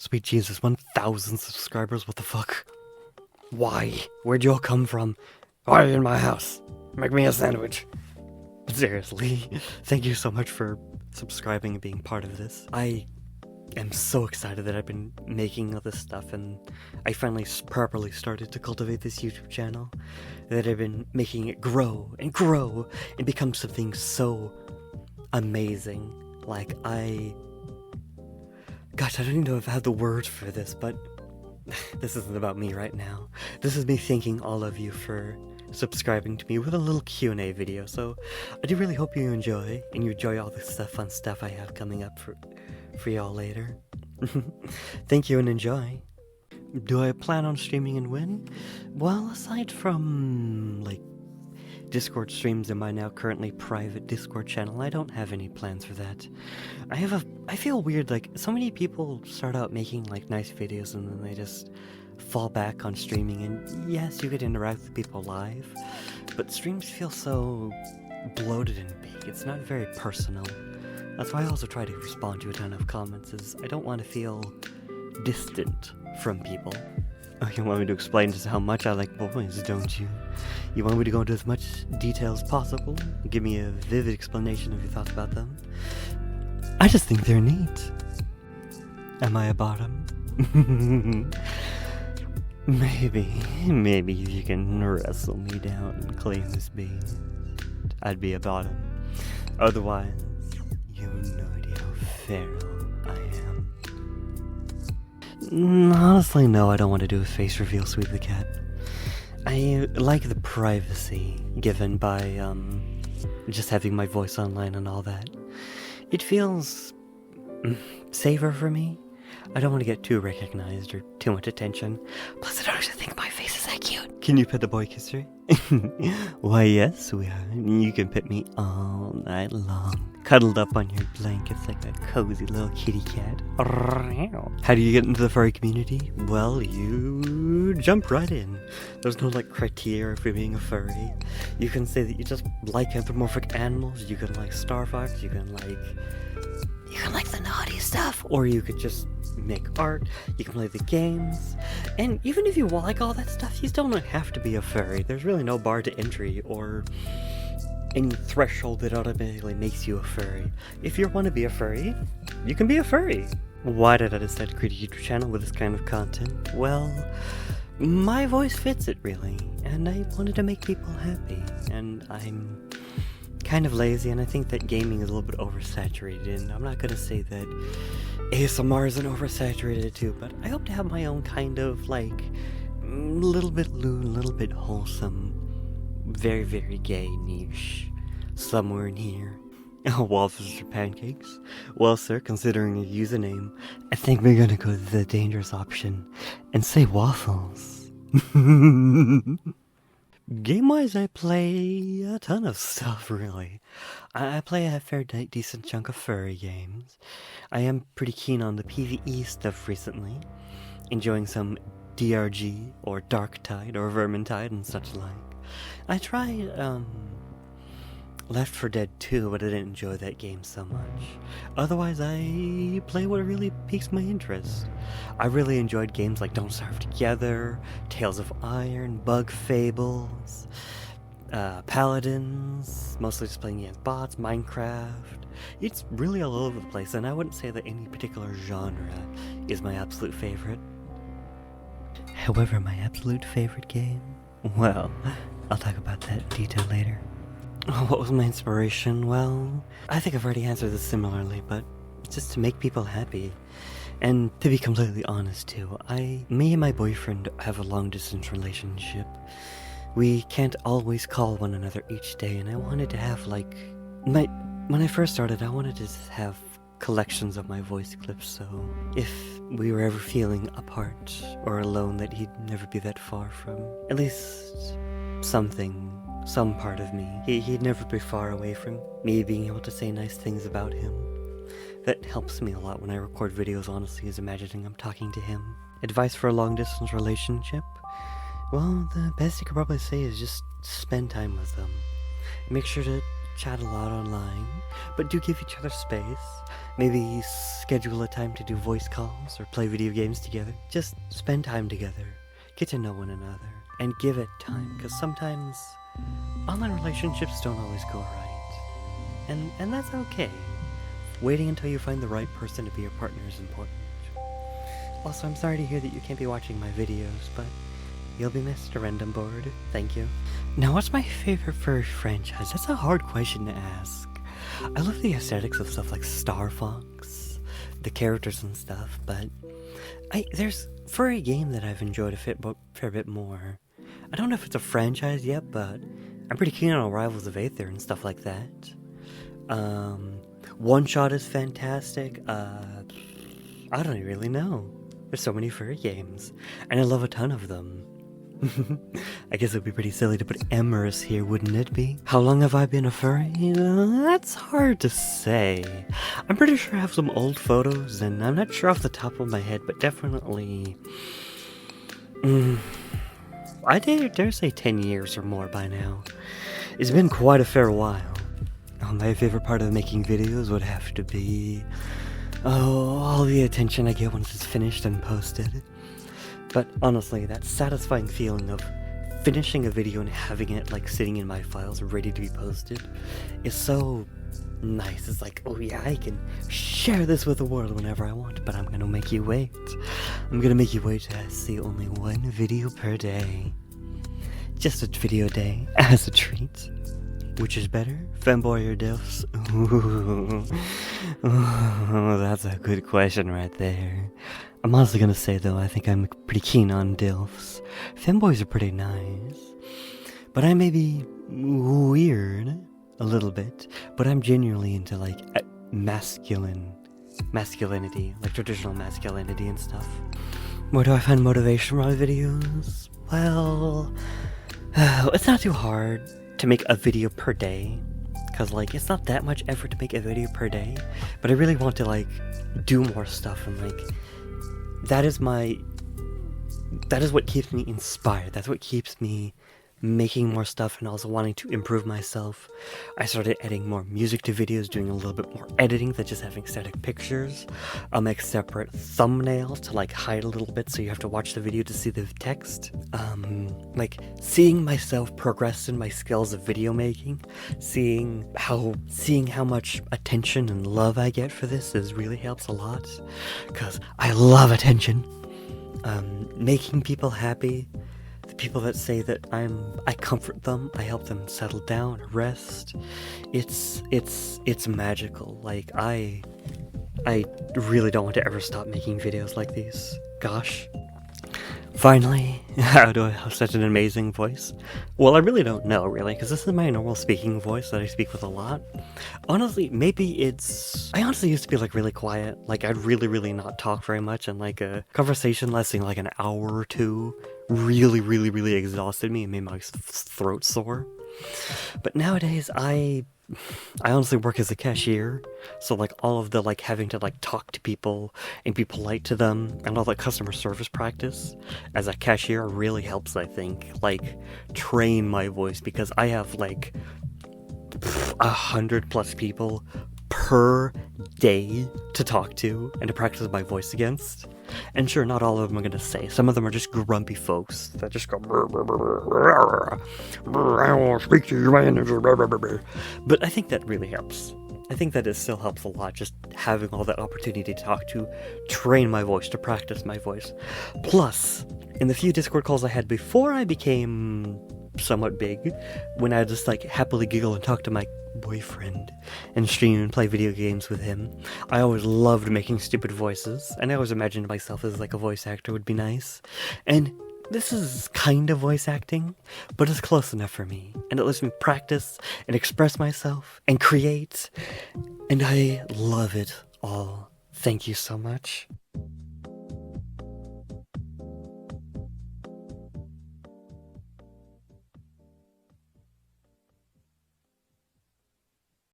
Sweet Jesus, 1,000 subscribers? What the fuck? Why? Where'd you all come from? Why are you in my house? Make me a sandwich. Seriously, thank you so much for subscribing and being part of this. I am so excited that I've been making all this stuff and I finally properly started to cultivate this YouTube channel. That I've been making it grow and become something so amazing. Like Gosh, I don't even know if I have the words for this, but this isn't about me right now. This is me thanking all of you for subscribing to me with a little Q&A video, so I do really hope you enjoy, and you enjoy all the fun stuff I have coming up for y'all later. Thank you and enjoy. Do I plan on streaming and when? Well, aside from, like, Discord streams in my now currently private Discord channel, I don't have any plans for that. I feel weird, like, so many people start out making, like, nice videos and then they just fall back on streaming, and yes, you could interact with people live, but streams feel so bloated and big. It's not very personal. That's why I also try to respond to a ton of comments, is I don't want to feel distant from people. Oh, you want me to explain just how much I like boys, don't you? You want me to go into as much detail as possible? Give me a vivid explanation of your thoughts about them? I just think they're neat. Am I a bottom? Maybe if you can wrestle me down and claim this being, I'd be a bottom. Otherwise, you have no idea how feral I am. Honestly, no, I don't want to do a face reveal, Sweet the Cat. I like the privacy given by, just having my voice online and all that. It feels safer for me. I don't want to get too recognized or too much attention. Plus, I don't actually think my face is that cute. Can you pet the boy kisser? Why, yes, sweetheart. You can pet me all night long, cuddled up on your blankets like a cozy little kitty cat. How do you get into the furry community? Well, you jump right in. There's no, like, criteria for being a furry. You can say that you just like anthropomorphic animals. You can like Star Fox. You can like the naughty stuff, or you could just make art, you can play the games, and even if you like all that stuff, you still don't have to be a furry. There's really no bar to entry or any threshold that automatically makes you a furry. If you want to be a furry, you can be a furry. Why did I decide to create a YouTube channel with this kind of content? Well, my voice fits it really, and I wanted to make people happy, and I'm kind of lazy, and I think that gaming is a little bit oversaturated, and I'm not gonna say that ASMR isn't oversaturated too, but I hope to have my own kind of, like, little bit lewd, little bit wholesome, very, very gay niche somewhere in here. Waffles or pancakes? Well, sir, considering your username, I think we're gonna go the dangerous option and say waffles. Game-wise, I play a ton of stuff, really. I play a fair decent chunk of furry games. I am pretty keen on the PvE stuff recently, enjoying some DRG, or Darktide, or Vermintide, and such like. I tried, Left 4 Dead 2, but I didn't enjoy that game so much. Otherwise, I play what really piques my interest. I really enjoyed games like Don't Starve Together, Tales of Iron, Bug Fables, Paladins, mostly just playing against bots, Minecraft. It's really all over the place, and I wouldn't say that any particular genre is my absolute favorite. However, my absolute favorite game? Well, I'll talk about that in detail later. What was my inspiration? Well, I think I've already answered this similarly, but just to make people happy. And to be completely honest too, me and my boyfriend have a long-distance relationship. We can't always call one another each day, and I wanted to have, like, when I first started, I wanted to have collections of my voice clips, so if we were ever feeling apart or alone, that he'd never be that far from at least some part of me. He'd never be far away from me being able to say nice things about him. That helps me a lot when I record videos, honestly, is imagining I'm talking to him. Advice for a long-distance relationship? Well, the best you could probably say is just spend time with them. Make sure to chat a lot online, but do give each other space. Maybe schedule a time to do voice calls or play video games together. Just spend time together, get to know one another, and give it time, because sometimes online relationships don't always go right. And that's okay. Waiting until you find the right person to be your partner is important. Also, I'm sorry to hear that you can't be watching my videos, but you'll be missed, Random Board. Thank you. Now, what's my favorite furry franchise? That's a hard question to ask. I love the aesthetics of stuff like Star Fox, the characters and stuff, but there's a furry game that I've enjoyed a fair bit more. I don't know if it's a franchise yet, but I'm pretty keen on Rivals of Aether and stuff like that. One Shot is fantastic. I don't really know. There's so many furry games, and I love a ton of them. I guess it would be pretty silly to put Emerus here, wouldn't it be? How long have I been a furry? That's hard to say. I'm pretty sure I have some old photos, and I'm not sure off the top of my head, but definitely... I dare say 10 years or more by now. It's been quite a fair while. My favorite part of making videos would have to be... all the attention I get once it's finished and posted. But honestly, that satisfying feeling of finishing a video and having it like sitting in my files ready to be posted is so nice. It's like, oh yeah, I can share this with the world whenever I want, but I'm gonna make you wait. I'm gonna make you wait to see only one video per day. Just a video day as a treat. Which is better, femboy or dilfs? Ooh, that's a good question right there. I'm honestly gonna say though, I think I'm pretty keen on dilfs. Femboys are pretty nice, but I may be weird a little bit, but I'm genuinely into like masculinity, like traditional masculinity and stuff. Where do I find motivation for my videos? Well, it's not too hard to make a video per day, because like it's not that much effort to make a video per day, but I really want to like do more stuff, and like that is what keeps me inspired. That's what keeps me making more stuff and also wanting to improve myself. I started adding more music to videos, doing a little bit more editing than just having static pictures. I'll make separate thumbnails to like hide a little bit so you have to watch the video to see the text. Like seeing myself progress in my skills of video making, seeing how much attention and love I get for this really helps a lot, because I love attention. Making people happy, the people that say that I comfort them, I help them settle down, rest. It's magical. Like I really don't want to ever stop making videos like these. Gosh. Finally, how do I have such an amazing voice? Well, I really don't know, really, because this is my normal speaking voice that I speak with a lot. Honestly, I honestly used to be, like, really quiet. Like, I'd really not talk very much, and, like, a conversation lasting, like, an hour or two really exhausted me and made my throat sore. But nowadays, I honestly work as a cashier, so like all of the like having to like talk to people and be polite to them and all that customer service practice as a cashier really helps, I think, like train my voice, because I have like 100+ people per day to talk to and to practice my voice against. And sure, not all of them are gonna say. Some of them are just grumpy folks that just go, I won't speak to your manager. But I think that really helps. I think that it still helps a lot, just having all that opportunity to talk to, train my voice, to practice my voice. Plus, in the few Discord calls I had before I became somewhat big, when I just like happily giggle and talk to my boyfriend and stream and play video games with him, I always loved making stupid voices, and I always imagined myself as like a voice actor would be nice. And this is kind of voice acting, but it's close enough for me, and it lets me practice and express myself and create, and I love it all. Thank you so much.